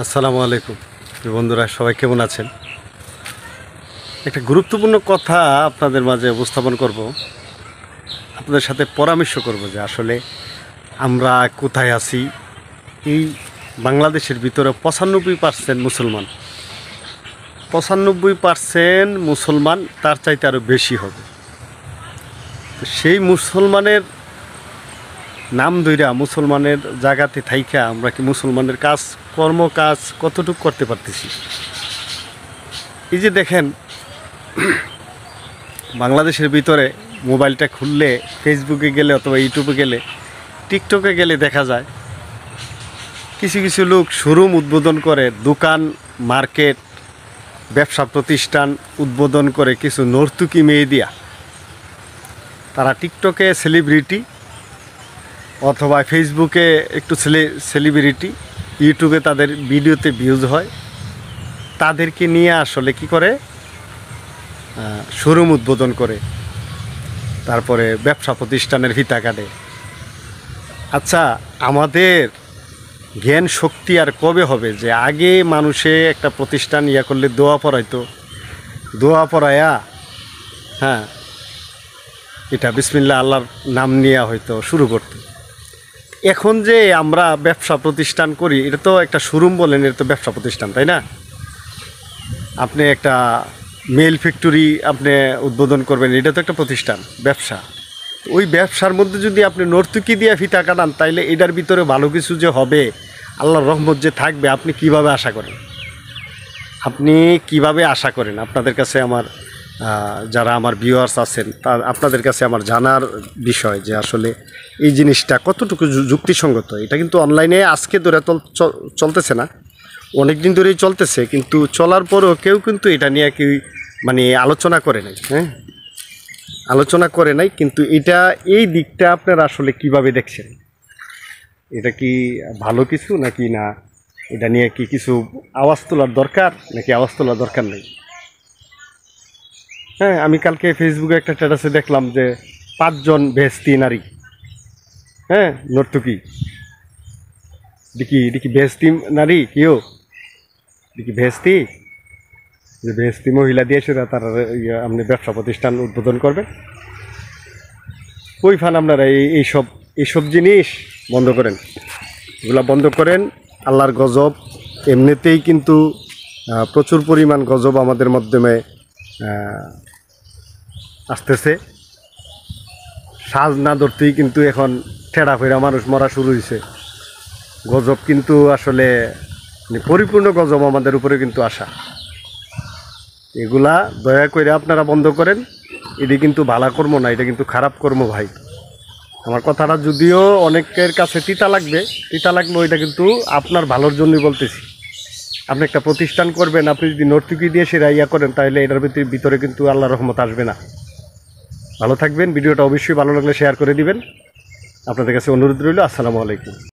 আসসালামু আলাইকুম বন্ধুরা, সবাই কেমন আছেন? একটা গুরুত্বপূর্ণ কথা আপনাদের মাঝে উপস্থাপন করব, আপনাদের সাথে পরামর্শ করব যে আসলে আমরা কোথায় আছি। এই বাংলাদেশের ভিতরে 95% মুসলমান, 95% মুসলমান, তার চাইতে আরও বেশি হবে। তো সেই মুসলমানের নাম ধইরা মুসলমানের জায়গাতে থাইকা আমরা কি মুসলমানের কর্মকাজ কতটুকু করতে পারতেছি? এই যে দেখেন, বাংলাদেশের ভিতরে মোবাইলটা খুললে, ফেসবুকে গেলে অথবা ইউটিউবে গেলে, টিকটকে গেলে দেখা যায় কিছু কিছু লোক শোরুম উদ্বোধন করে, দোকান, মার্কেট, ব্যবসা প্রতিষ্ঠান উদ্বোধন করে কিছু নর্তকী মেয়ে দিয়া। তারা টিকটকে সেলিব্রিটি, অথবা ফেসবুকে একটু সেলিব্রিটি, ইউটিউবে তাদের ভিডিওতে ভিউজ হয়। তাদেরকে নিয়ে আসলে কি করে, শোরুম উদ্বোধন করে, তারপরে ব্যবসা প্রতিষ্ঠানের ফিতা কাটে। আচ্ছা, আমাদের জ্ঞান শক্তি আর কবে হবে যে আগে মানুষে একটা প্রতিষ্ঠান করলে দোয়া পড়াইতো, দোয়া পড়ায়া এটা বিসমিল্লাহ আল্লাহর নাম নিয়ে হয়তো শুরু করত। এখন যে আমরা ব্যবসা প্রতিষ্ঠান করি, এটা তো একটা শোরুম বলেন, এটা তো ব্যবসা প্রতিষ্ঠান, তাই না? আপনি একটা মেল ফ্যাক্টরি আপনি উদ্বোধন করবেন, এটা তো একটা প্রতিষ্ঠান, ব্যবসা। ওই ব্যবসার মধ্যে যদি আপনি নর্তকী দিয়ে ফিতা কাটান, তাইলে এটার ভিতরে ভালো কিছু যে হবে, আল্লাহর রহমত যে থাকবে, আপনি কিভাবে আশা করেন? আপনাদের কাছে আমার যারা আমার ভিউয়ার্স আছেন, আপনাদের কাছে আমার জানার বিষয় যে আসলে এই জিনিসটা কতটুকু যুক্তিসঙ্গত। এটা কিন্তু অনলাইনে আজকে ধরে চলতেছে না, অনেক দিন ধরেই চলতেছে, কিন্তু চলার পরেও কেউ কিন্তু এটা নিয়ে কেউ আলোচনা করে নাই। আলোচনা করে নাই, কিন্তু এই দিকটা আপনারা আসলে কিভাবে দেখছেন? এটা কি ভালো কিছু নাকি না? এটা নিয়ে কি কিছু আওয়াজ তোলার দরকার নাকি আওয়াজ তোলার দরকার নেই? আমি কালকে ফেসবুকে একটা স্ট্যাটাসে দেখলাম যে 5 জন বেহেশতি নারী, নর্তকী। দেখি বেহেশতি নারী কেউ দেখি বেহেশতি, যে বেহেশতি মহিলা দিয়ে সেটা তারা আপনি ব্যবসা প্রতিষ্ঠান উদ্বোধন করবেন। কই ফান আপনারা এইসব জিনিস বন্ধ করেন, এগুলো বন্ধ করেন। আল্লাহর গজব এমনিতেই কিন্তু প্রচুর পরিমাণ গজব আমাদের মাধ্যমে আসতেছে। সাজ না ধরতেই কিন্তু এখন ঠেড়া ফেরা মানুষ মরা শুরু হয়েছে। গজব কিন্তু আসলে পরিপূর্ণ গজব আমাদের উপরে কিন্তু আসা। এগুলা দয়া করে আপনারা বন্ধ করেন। এটি কিন্তু ভালো কর্ম না, এটা কিন্তু খারাপ কর্ম ভাই। আমার কথাটা যদিও অনেকের কাছে তিতা লাগবে, এটা কিন্তু আপনার ভালোর জন্যই বলতেছি। আপনি একটা প্রতিষ্ঠান করবেন, আপনি যদি নর্তকী দিয়ে সেরা করেন, তাহলে এটার ভিতরে কিন্তু আল্লাহর রহমত আসবে না। ভালো থাকবেন। ভিডিওটা অবশ্যই ভালো লাগলে শেয়ার করে দিবেন। আপনাদের কাছে অনুরোধ রইল। আসসালামু আলাইকুম।